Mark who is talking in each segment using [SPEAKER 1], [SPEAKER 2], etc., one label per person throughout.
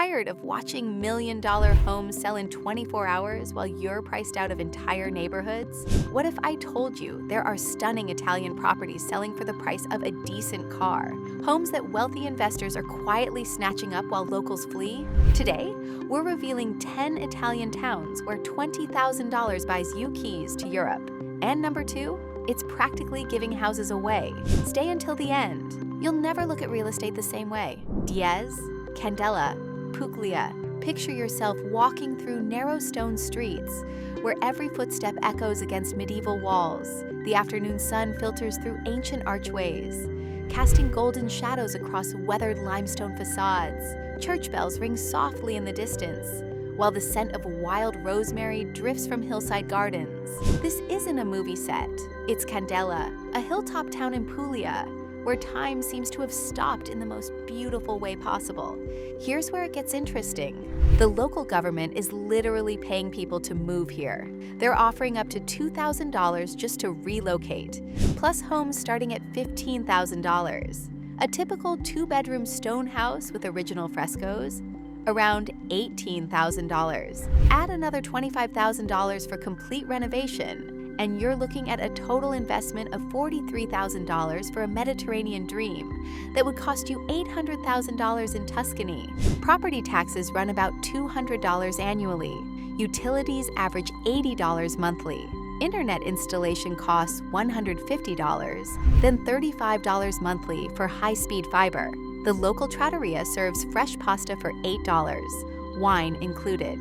[SPEAKER 1] Tired of watching million-dollar homes sell in 24 hours while you're priced out of entire neighborhoods? What if I told you there are stunning Italian properties selling for the price of a decent car? Homes that wealthy investors are quietly snatching up while locals flee? Today, we're revealing 10 Italian towns where $20,000 buys you keys to Europe. And number 2, it's practically giving houses away. Stay until the end. You'll never look at real estate the same way. Diez, Candela, Puglia. Picture yourself walking through narrow stone streets where every footstep echoes against medieval walls. The afternoon sun filters through ancient archways, casting golden shadows across weathered limestone facades. Church bells ring softly in the distance, while the scent of wild rosemary drifts from hillside gardens. This isn't a movie set. It's Candela, a hilltop town in Puglia, where time seems to have stopped in the most beautiful way possible. Here's where it gets interesting. The local government is literally paying people to move here. They're offering up to $2,000 just to relocate, plus homes starting at $15,000. A typical 2-bedroom stone house with original frescoes, around $18,000. Add another $25,000 for complete renovation, and you're looking at a total investment of $43,000 for a Mediterranean dream that would cost you $800,000 in Tuscany. Property taxes run about $200 annually. Utilities average $80 monthly. Internet installation costs $150, then $35 monthly for high-speed fiber. The local trattoria serves fresh pasta for $8, wine included.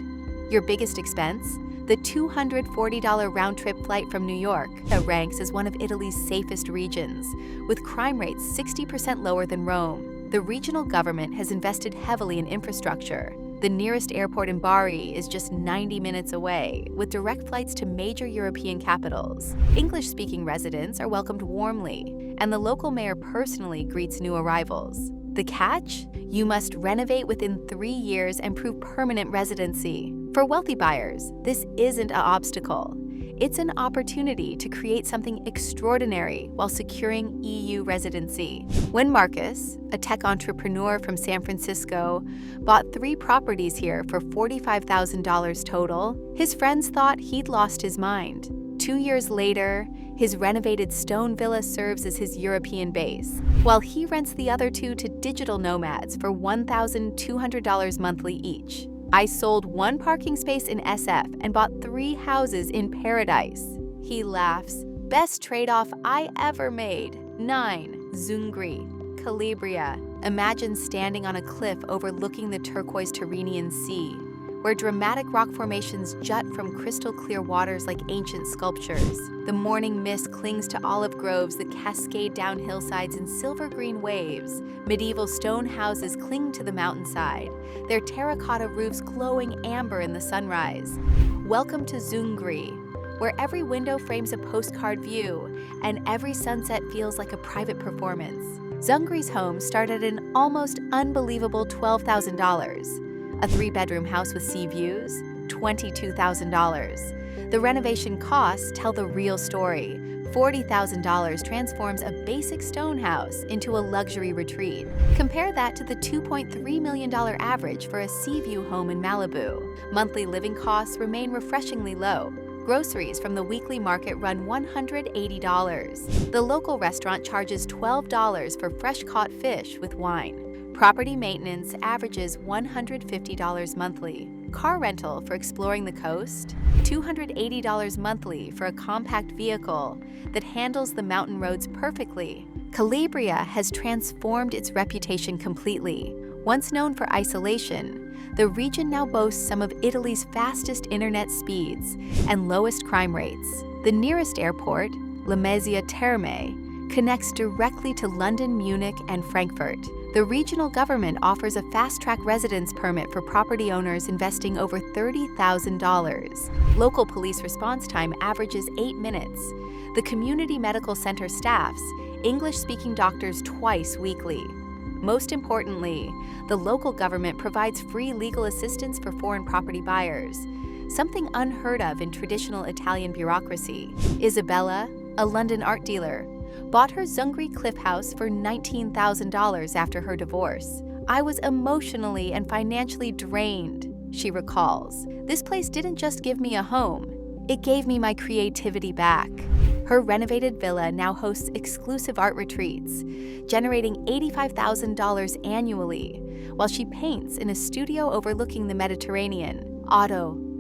[SPEAKER 1] Your biggest expense? The $240 round-trip flight from New York that ranks as one of Italy's safest regions, with crime rates 60% lower than Rome. The regional government has invested heavily in infrastructure. The nearest airport in Bari is just 90 minutes away, with direct flights to major European capitals. English-speaking residents are welcomed warmly, and the local mayor personally greets new arrivals. The catch? You must renovate within 3 years and prove permanent residency. For wealthy buyers, this isn't an obstacle. It's an opportunity to create something extraordinary while securing EU residency. When Marcus, a tech entrepreneur from San Francisco, bought 3 properties here for $45,000 total, his friends thought he'd lost his mind. 2 years later, his renovated stone villa serves as his European base, while he rents the other 2 to digital nomads for $1,200 monthly each. I sold 1 parking space in SF and bought 3 houses in paradise. He laughs. Best trade-off I ever made. 9. ZUNGRI, Calabria. Imagine standing on a cliff overlooking the turquoise Tyrrhenian Sea, where dramatic rock formations jut from crystal-clear waters like ancient sculptures. The morning mist clings to olive groves that cascade down hillsides in silver-green waves. Medieval stone houses cling to the mountainside, their terracotta roofs glowing amber in the sunrise. Welcome to ZUNGRI, where every window frames a postcard view and every sunset feels like a private performance. ZUNGRI's homes start at an almost unbelievable $12,000. A 3-bedroom house with sea views? $22,000. The renovation costs tell the real story. $40,000 transforms a basic stone house into a luxury retreat. Compare that to the $2.3 million average for a sea view home in Malibu. Monthly living costs remain refreshingly low. Groceries from the weekly market run $180. The local restaurant charges $12 for fresh-caught fish with wine. Property maintenance averages $150 monthly. Car rental for exploring the coast? $280 monthly for a compact vehicle that handles the mountain roads perfectly. Calabria has transformed its reputation completely. Once known for isolation, the region now boasts some of Italy's fastest internet speeds and lowest crime rates. The nearest airport, Lamezia Terme, connects directly to London, Munich, and Frankfurt. The regional government offers a fast-track residence permit for property owners investing over $30,000. Local police response time averages 8 minutes. The community medical center staffs English-speaking doctors twice weekly. Most importantly, the local government provides free legal assistance for foreign property buyers, something unheard of in traditional Italian bureaucracy. Isabella, a London art dealer, bought her ZUNGRI cliff house for $19,000 after her divorce. I was emotionally and financially drained, she recalls. This place didn't just give me a home, it gave me my creativity back. Her renovated villa now hosts exclusive art retreats, generating $85,000 annually, while she paints in a studio overlooking the Mediterranean.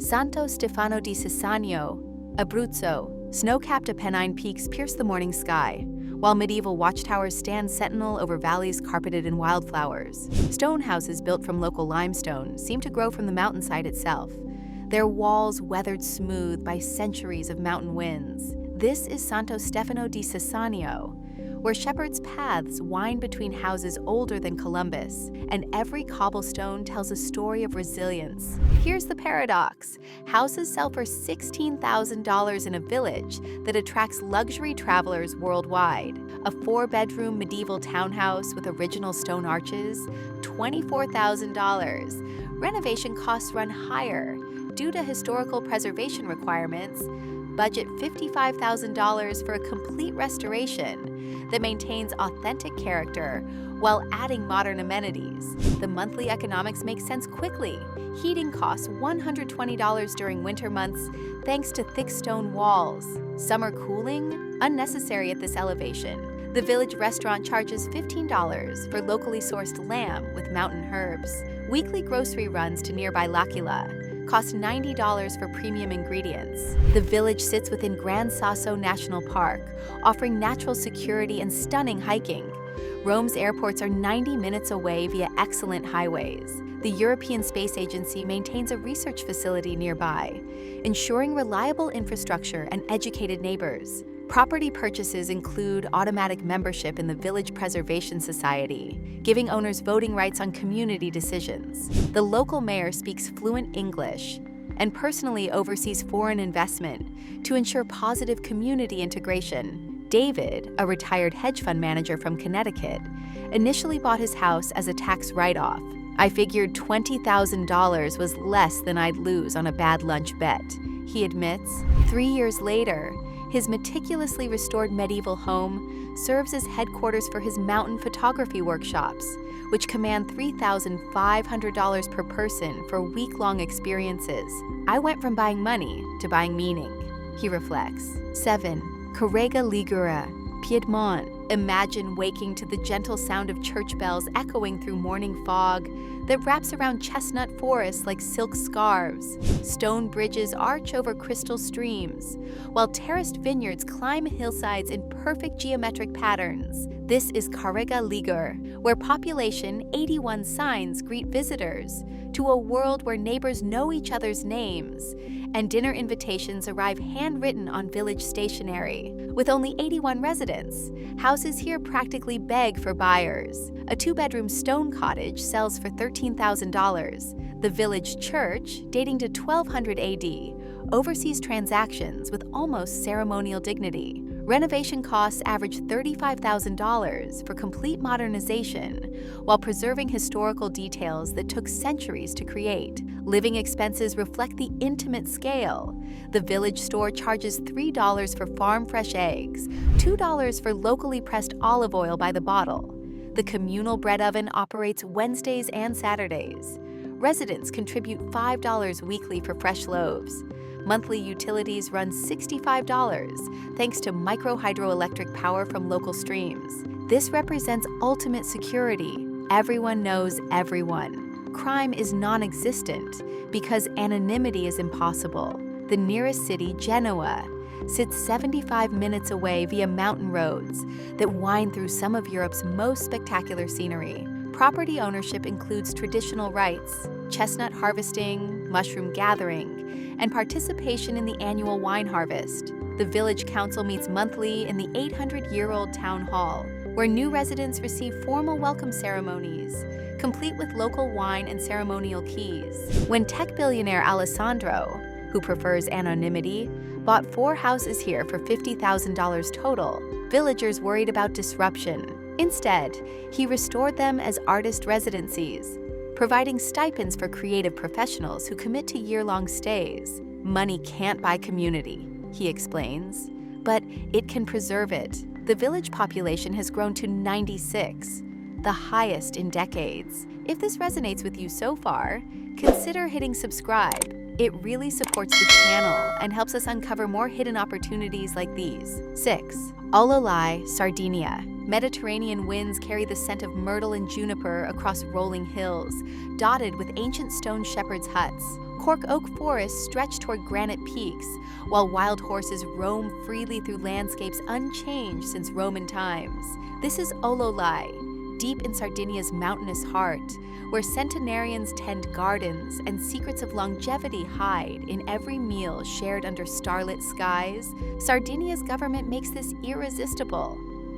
[SPEAKER 1] Santo Stefano di Sessanio, Abruzzo, snow-capped Apennine peaks pierce the morning sky, while medieval watchtowers stand sentinel over valleys carpeted in wildflowers. Stone houses built from local limestone seem to grow from the mountainside itself, their walls weathered smooth by centuries of mountain winds. This is Santo Stefano di Sessanio, where shepherds' paths wind between houses older than Columbus, and every cobblestone tells a story of resilience. Here's the paradox. Houses sell for $16,000 in a village that attracts luxury travelers worldwide. A 4-bedroom medieval townhouse with original stone arches, $24,000. Renovation costs run higher due to historical preservation requirements. Budget $55,000 for a complete restoration that maintains authentic character while adding modern amenities. The monthly economics make sense quickly. Heating costs $120 during winter months thanks to thick stone walls. Summer cooling? Unnecessary at this elevation. The village restaurant charges $15 for locally sourced lamb with mountain herbs. Weekly grocery runs to nearby L'Aquila cost $90 for premium ingredients. The village sits within Gran Sasso National Park, offering natural security and stunning hiking. Rome's airports are 90 minutes away via excellent highways. The European Space Agency maintains a research facility nearby, ensuring reliable infrastructure and educated neighbors. Property purchases include automatic membership in the Village Preservation Society, giving owners voting rights on community decisions. The local mayor speaks fluent English and personally oversees foreign investment to ensure positive community integration. David, a retired hedge fund manager from Connecticut, initially bought his house as a tax write-off. I figured $20,000 was less than I'd lose on a bad lunch bet, he admits. 3 years later, his meticulously restored medieval home serves as headquarters for his mountain photography workshops, which command $3,500 per person for week-long experiences. I went from buying money to buying meaning, he reflects. 7. CARREGA, Ligure, Piedmont. Imagine waking to the gentle sound of church bells echoing through morning fog that wraps around chestnut forests like silk scarves. Stone bridges arch over crystal streams, while terraced vineyards climb hillsides in perfect geometric patterns. This is CARREGA, Ligure, where population 81 signs greet visitors to a world where neighbors know each other's names, and dinner invitations arrive handwritten on village stationery. With only 81 residents, houses here practically beg for buyers. A 2-bedroom stone cottage sells for $13,000. The village church, dating to 1200 AD, oversees transactions with almost ceremonial dignity. Renovation costs average $35,000 for complete modernization, while preserving historical details that took centuries to create. Living expenses reflect the intimate scale. The village store charges $3 for farm-fresh eggs, $2 for locally pressed olive oil by the bottle. The communal bread oven operates Wednesdays and Saturdays. Residents contribute $5 weekly for fresh loaves. Monthly utilities run $65 thanks to micro-hydroelectric power from local streams. This represents ultimate security. Everyone knows everyone. Crime is non-existent because anonymity is impossible. The nearest city, Genoa, sits 75 minutes away via mountain roads that wind through some of Europe's most spectacular scenery. Property ownership includes traditional rights, chestnut harvesting, mushroom gathering, and participation in the annual wine harvest. The village council meets monthly in the 800-year-old town hall, where new residents receive formal welcome ceremonies, complete with local wine and ceremonial keys. When tech billionaire Alessandro, who prefers anonymity, bought 4 houses here for $50,000 total, villagers worried about disruption. Instead, he restored them as artist residencies, providing stipends for creative professionals who commit to year-long stays. Money can't buy community, he explains, but it can preserve it. The village population has grown to 96. the highest in decades. If this resonates with you so far, consider hitting subscribe. It really supports the channel and helps us uncover more hidden opportunities like these. 6. OLLOLAI, Sardinia. Mediterranean winds carry the scent of myrtle and juniper across rolling hills, dotted with ancient stone shepherds' huts. Cork oak forests stretch toward granite peaks, while wild horses roam freely through landscapes unchanged since Roman times. This is OLLOLAI, deep in Sardinia's mountainous heart, where centenarians tend gardens and secrets of longevity hide in every meal shared under starlit skies. Sardinia's government makes this irresistible.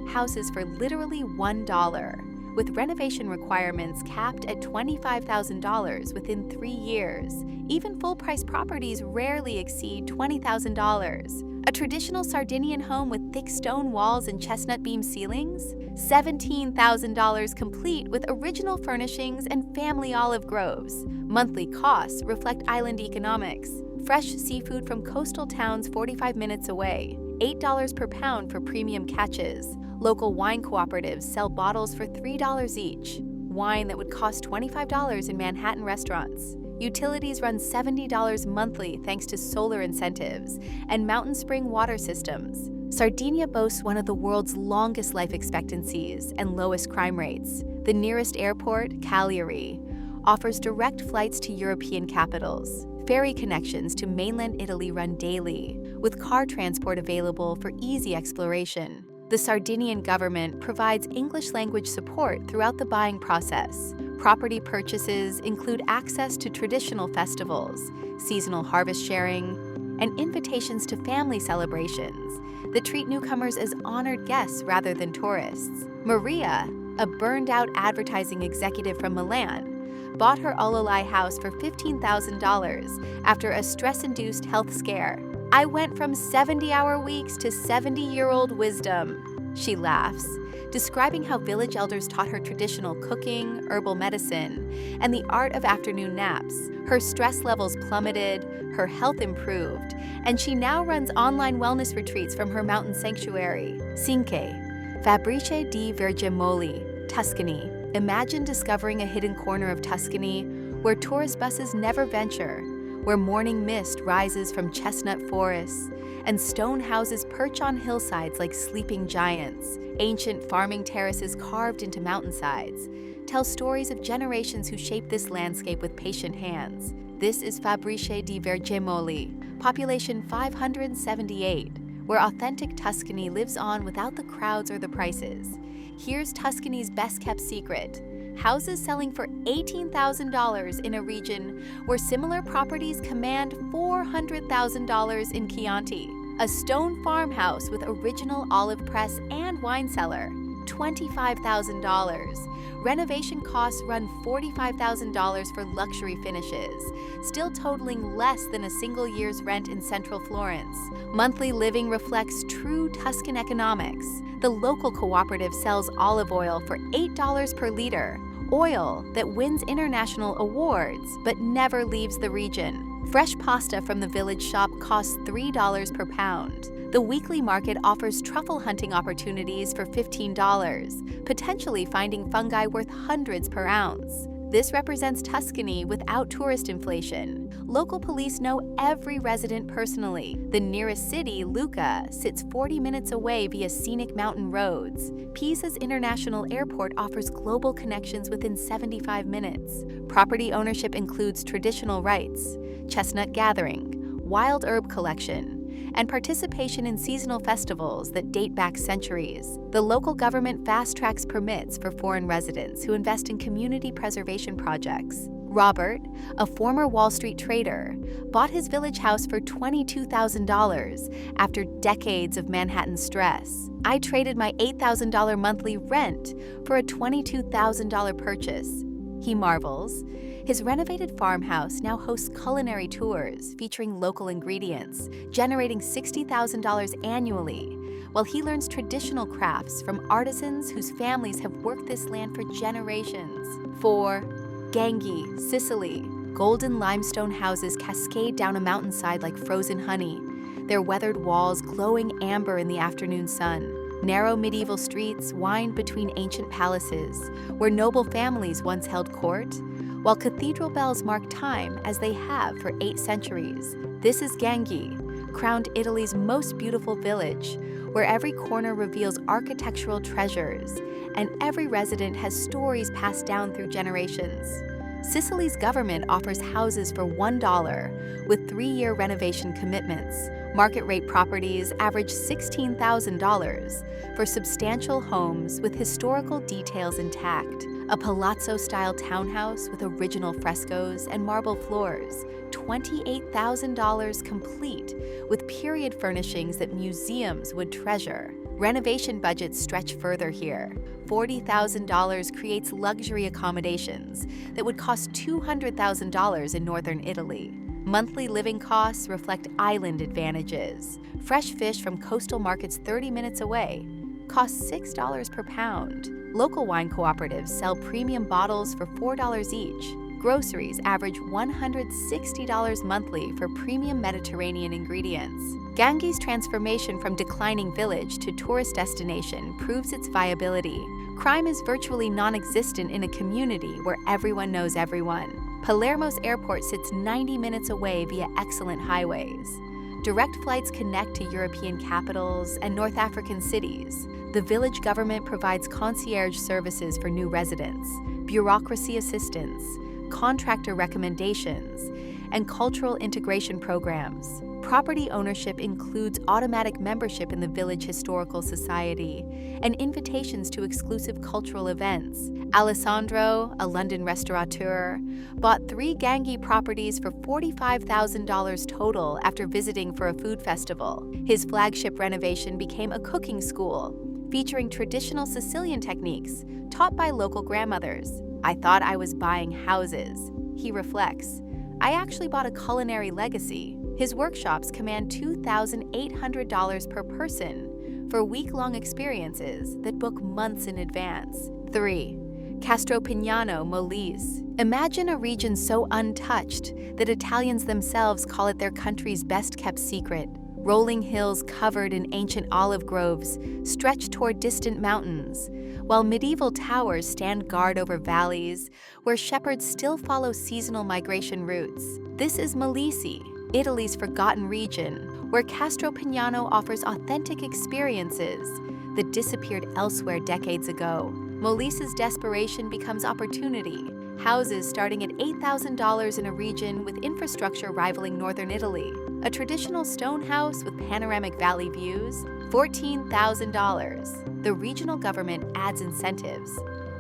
[SPEAKER 1] Houses for literally $1, with renovation requirements capped at $25,000 within 3 years. Even full-price properties rarely exceed $20,000. A traditional Sardinian home with thick stone walls and chestnut beam ceilings? $17,000 complete with original furnishings and family olive groves. Monthly costs reflect island economics. Fresh seafood from coastal towns 45 minutes away. $8 per pound for premium catches. Local wine cooperatives sell bottles for $3 each. Wine that would cost $25 in Manhattan restaurants. Utilities run $70 monthly thanks to solar incentives and mountain spring water systems. Sardinia boasts one of the world's longest life expectancies and lowest crime rates. The nearest airport, Cagliari, offers direct flights to European capitals. Ferry connections to mainland Italy run daily, with car transport available for easy exploration. The Sardinian government provides English language support throughout the buying process. Property purchases include access to traditional festivals, seasonal harvest sharing, and invitations to family celebrations that treat newcomers as honored guests rather than tourists. Maria, a burned-out advertising executive from Milan, bought her OLLOLAI house for $15,000 after a stress-induced health scare. "I went from 70-hour weeks to 70-year-old wisdom," she laughs, describing how village elders taught her traditional cooking, herbal medicine, and the art of afternoon naps. Her stress levels plummeted, her health improved, and she now runs online wellness retreats from her mountain sanctuary. 5. Fabbriche di Vergemoli, Tuscany. Imagine discovering a hidden corner of Tuscany where tourist buses never venture, where morning mist rises from chestnut forests, and stone houses perch on hillsides like sleeping giants. Ancient farming terraces carved into mountainsides tell stories of generations who shaped this landscape with patient hands. This is Fabbriche di Vergemoli, population 578, where authentic Tuscany lives on without the crowds or the prices. Here's Tuscany's best-kept secret: houses selling for $18,000 in a region where similar properties command $400,000 in Chianti. A stone farmhouse with original olive press and wine cellar, $25,000. Renovation costs run $45,000 for luxury finishes, still totaling less than a single year's rent in central Florence. Monthly living reflects true Tuscan economics. The local cooperative sells olive oil for $8 per liter, oil that wins international awards but never leaves the region. Fresh pasta from the village shop costs $3 per pound. The weekly market offers truffle hunting opportunities for $15, potentially finding fungi worth hundreds per ounce. This represents Tuscany without tourist inflation. Local police know every resident personally. The nearest city, Lucca, sits 40 minutes away via scenic mountain roads. Pisa's International Airport offers global connections within 75 minutes. Property ownership includes traditional rights, chestnut gathering, wild herb collection, and participation in seasonal festivals that date back centuries. The local government fast-tracks permits for foreign residents who invest in community preservation projects. Robert, a former Wall Street trader, bought his village house for $22,000 after decades of Manhattan stress. "I traded my $8,000 monthly rent for a $22,000 purchase," he marvels. His renovated farmhouse now hosts culinary tours featuring local ingredients, generating $60,000 annually, while he learns traditional crafts from artisans whose families have worked this land for generations. 4. GANGI, Sicily. Golden limestone houses cascade down a mountainside like frozen honey, their weathered walls glowing amber in the afternoon sun. Narrow medieval streets wind between ancient palaces, where noble families once held court, while cathedral bells mark time as they have for 8 centuries. This is Gangi, crowned Italy's most beautiful village, where every corner reveals architectural treasures, and every resident has stories passed down through generations. Sicily's government offers houses for $1 with 3-year renovation commitments. Market rate properties average $16,000 for substantial homes with historical details intact. A palazzo-style townhouse with original frescoes and marble floors, $28,000 complete, with period furnishings that museums would treasure. Renovation budgets stretch further here. $40,000 creates luxury accommodations that would cost $200,000 in northern Italy. Monthly living costs reflect island advantages. Fresh fish from coastal markets 30 minutes away costs $6 per pound. Local wine cooperatives sell premium bottles for $4 each. Groceries average $160 monthly for premium Mediterranean ingredients. Gangi's transformation from declining village to tourist destination proves its viability. Crime is virtually non-existent in a community where everyone knows everyone. Palermo's airport sits 90 minutes away via excellent highways. Direct flights connect to European capitals and North African cities. The village government provides concierge services for new residents, bureaucracy assistance, contractor recommendations, and cultural integration programs. Property ownership includes automatic membership in the Village Historical Society and invitations to exclusive cultural events. Alessandro, a London restaurateur, bought 3 Gangi properties for $45,000 total after visiting for a food festival. His flagship renovation became a cooking school, featuring traditional Sicilian techniques taught by local grandmothers. I thought I was buying houses, he reflects. I actually bought a culinary legacy. His workshops command $2,800 per person for week-long experiences that book months in advance. 3. Castropignano, Molise. Imagine a region so untouched that Italians themselves call it their country's best-kept secret. Rolling hills covered in ancient olive groves stretch toward distant mountains, while medieval towers stand guard over valleys where shepherds still follow seasonal migration routes. This is Molise, Italy's forgotten region, where Castropignano offers authentic experiences that disappeared elsewhere decades ago. Molise's desperation becomes opportunity. Houses starting at $8,000 in a region with infrastructure rivaling northern Italy. A traditional stone house with panoramic valley views, $14,000. The regional government adds incentives,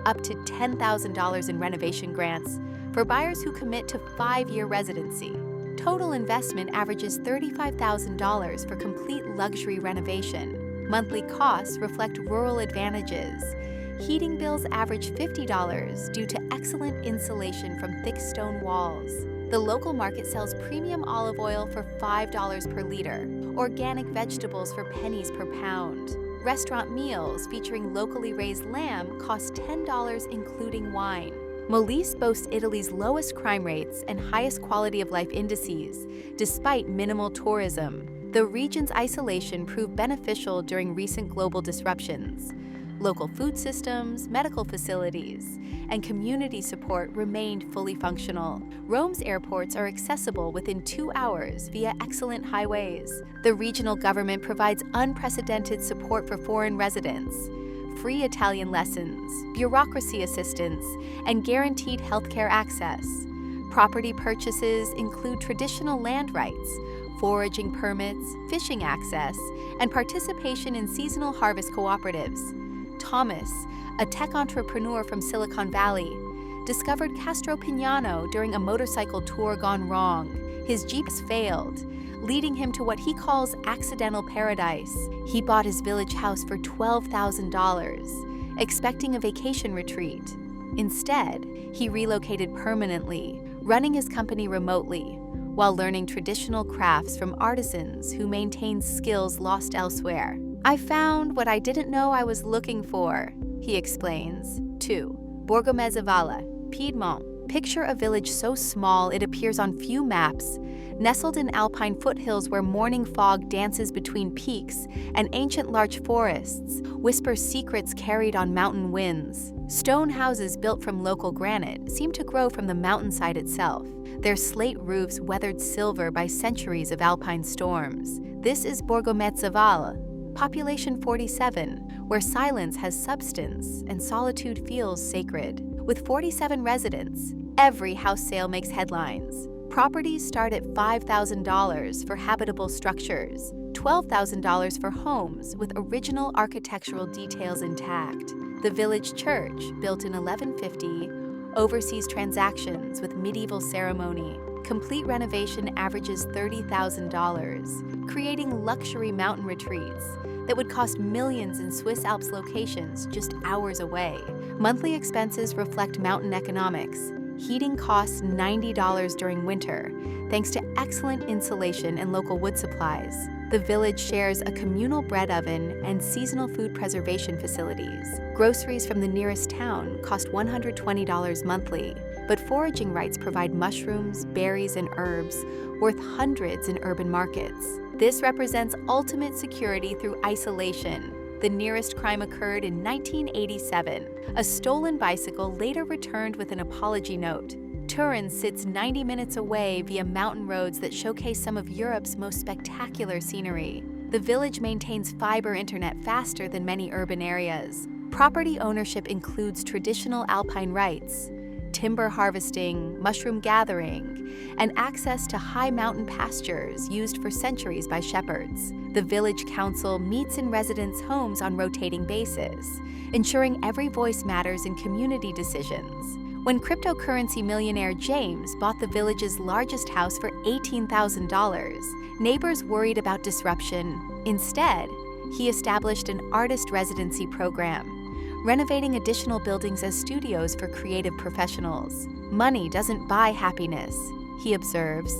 [SPEAKER 1] up to $10,000 in renovation grants for buyers who commit to 5-year residency. Total investment averages $35,000 for complete luxury renovation. Monthly costs reflect rural advantages. Heating bills average $50 due to excellent insulation from thick stone walls. The local market sells premium olive oil for $5 per liter, organic vegetables for pennies per pound. Restaurant meals featuring locally raised lamb cost $10 including wine. Molise boasts Italy's lowest crime rates and highest quality of life indices, despite minimal tourism. The region's isolation proved beneficial during recent global disruptions. Local food systems, medical facilities, and community support remained fully functional. Rome's airports are accessible within 2 hours via excellent highways. The regional government provides unprecedented support for foreign residents, free Italian lessons, bureaucracy assistance, and guaranteed healthcare access. Property purchases include traditional land rights, foraging permits, fishing access, and participation in seasonal harvest cooperatives. Thomas, a tech entrepreneur from Silicon Valley, discovered Castropignano during a motorcycle tour gone wrong. His Jeeps failed, leading him to what he calls accidental paradise. He bought his village house for $12,000, expecting a vacation retreat. Instead, he relocated permanently, running his company remotely, while learning traditional crafts from artisans who maintain skills lost elsewhere. I found what I didn't know I was looking for, he explains. 2. Borgomezzavalle, Piedmont. Picture a village so small it appears on few maps, nestled in alpine foothills where morning fog dances between peaks and ancient larch forests whisper secrets carried on mountain winds. Stone houses built from local granite seem to grow from the mountainside itself, their slate roofs weathered silver by centuries of alpine storms. This is Borgomezzavalle, population 47, where silence has substance and solitude feels sacred. With 47 residents, every house sale makes headlines. Properties start at $5,000 for habitable structures, $12,000 for homes with original architectural details intact. The village church, built in 1150, oversees transactions with medieval ceremony. Complete renovation averages $30,000, creating luxury mountain retreats that would cost millions in Swiss Alps locations just hours away. Monthly expenses reflect mountain economics. Heating costs $90 during winter, thanks to excellent insulation and local wood supplies. The village shares a communal bread oven and seasonal food preservation facilities. Groceries from the nearest town cost $120 monthly, but foraging rights provide mushrooms, berries, and herbs worth hundreds in urban markets. This represents ultimate security through isolation. The nearest crime occurred in 1987. A stolen bicycle later returned with an apology note. Turin sits 90 minutes away via mountain roads that showcase some of Europe's most spectacular scenery. The village maintains fiber internet faster than many urban areas. Property ownership includes traditional alpine rights, timber harvesting, mushroom gathering, and access to high mountain pastures used for centuries by shepherds. The village council meets in residents' homes on rotating basis, ensuring every voice matters in community decisions. When cryptocurrency millionaire James bought the village's largest house for $18,000, neighbors worried about disruption. Instead, he established an artist residency program, renovating additional buildings as studios for creative professionals. Money doesn't buy happiness, he observes,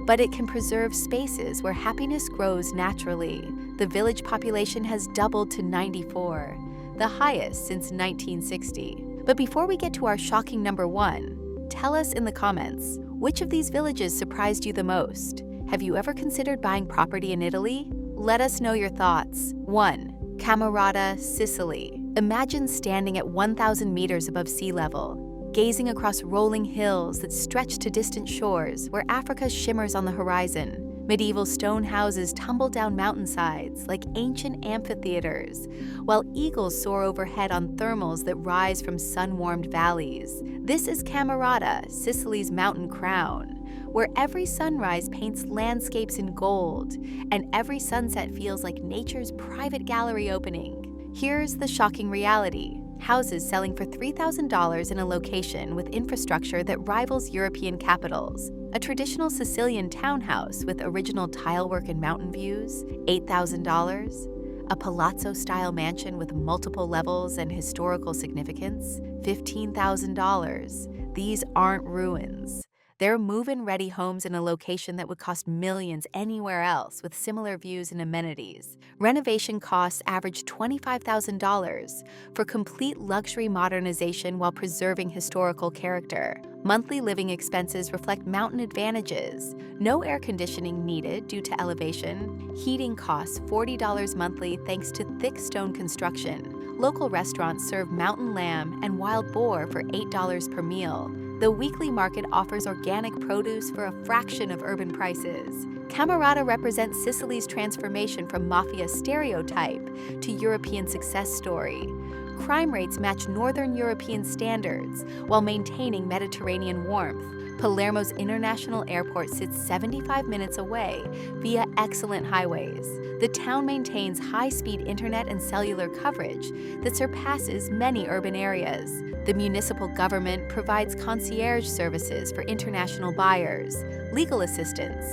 [SPEAKER 1] but it can preserve spaces where happiness grows naturally. The village population has doubled to 94, the highest since 1960. But before we get to our shocking number 1, tell us in the comments, which of these villages surprised you the most? Have you ever considered buying property in Italy? Let us know your thoughts. 1. CAMMARATA, Sicily. Imagine standing at 1,000 meters above sea level, gazing across rolling hills that stretch to distant shores where Africa shimmers on the horizon. Medieval stone houses tumble down mountainsides like ancient amphitheaters, while eagles soar overhead on thermals that rise from sun-warmed valleys. This is CAMMARATA, Sicily's mountain crown, where every sunrise paints landscapes in gold, and every sunset feels like nature's private gallery opening. Here's the shocking reality. Houses selling for $3,000 in a location with infrastructure that rivals European capitals. A traditional Sicilian townhouse with original tilework and mountain views, $8,000. A palazzo-style mansion with multiple levels and historical significance, $15,000. These aren't ruins. They're move-in ready homes in a location that would cost millions anywhere else with similar views and amenities. Renovation costs average $25,000 for complete luxury modernization while preserving historical character. Monthly living expenses reflect mountain advantages. No air conditioning needed due to elevation. Heating costs $40 monthly thanks to thick stone construction. Local restaurants serve mountain lamb and wild boar for $8 per meal. The weekly market offers organic produce for a fraction of urban prices. CAMMARATA represents Sicily's transformation from mafia stereotype to European success story. Crime rates match Northern European standards while maintaining Mediterranean warmth. Palermo's international airport sits 75 minutes away via excellent highways. The town maintains high-speed internet and cellular coverage that surpasses many urban areas. The municipal government provides concierge services for international buyers, legal assistance,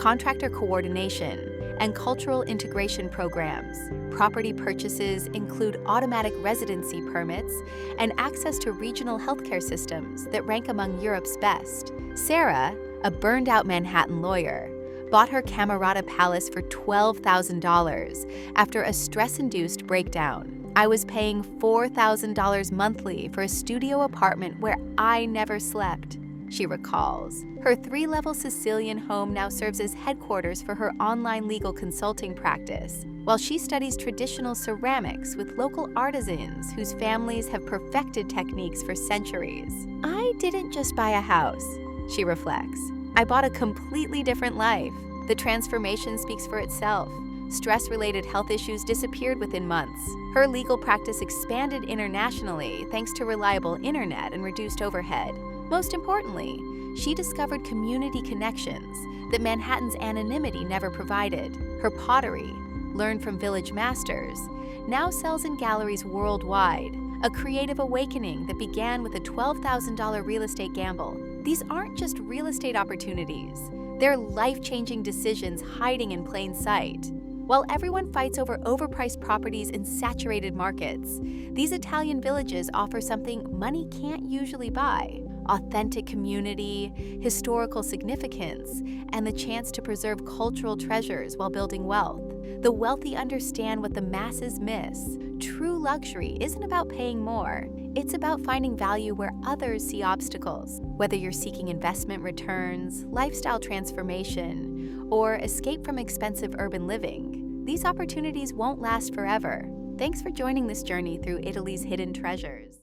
[SPEAKER 1] contractor coordination, and cultural integration programs. Property purchases include automatic residency permits and access to regional healthcare systems that rank among Europe's best. Sarah, a burned-out Manhattan lawyer, bought her CAMMARATA palace for $12,000 after a stress-induced breakdown. I was paying $4,000 monthly for a studio apartment where I never slept, she recalls. Her 3-level Sicilian home now serves as headquarters for her online legal consulting practice, while she studies traditional ceramics with local artisans whose families have perfected techniques for centuries. I didn't just buy a house, she reflects. I bought a completely different life. The transformation speaks for itself. Stress-related health issues disappeared within months. Her legal practice expanded internationally thanks to reliable internet and reduced overhead. Most importantly, she discovered community connections that Manhattan's anonymity never provided. Her pottery, learned from village masters, now sells in galleries worldwide, a creative awakening that began with a $12,000 real estate gamble. These aren't just real estate opportunities. They're life-changing decisions hiding in plain sight. While everyone fights over overpriced properties in saturated markets, these Italian villages offer something money can't usually buy: authentic community, historical significance, and the chance to preserve cultural treasures while building wealth. The wealthy understand what the masses miss. True luxury isn't about paying more. It's about finding value where others see obstacles. Whether you're seeking investment returns, lifestyle transformation, or escape from expensive urban living, these opportunities won't last forever. Thanks for joining this journey through Italy's hidden treasures.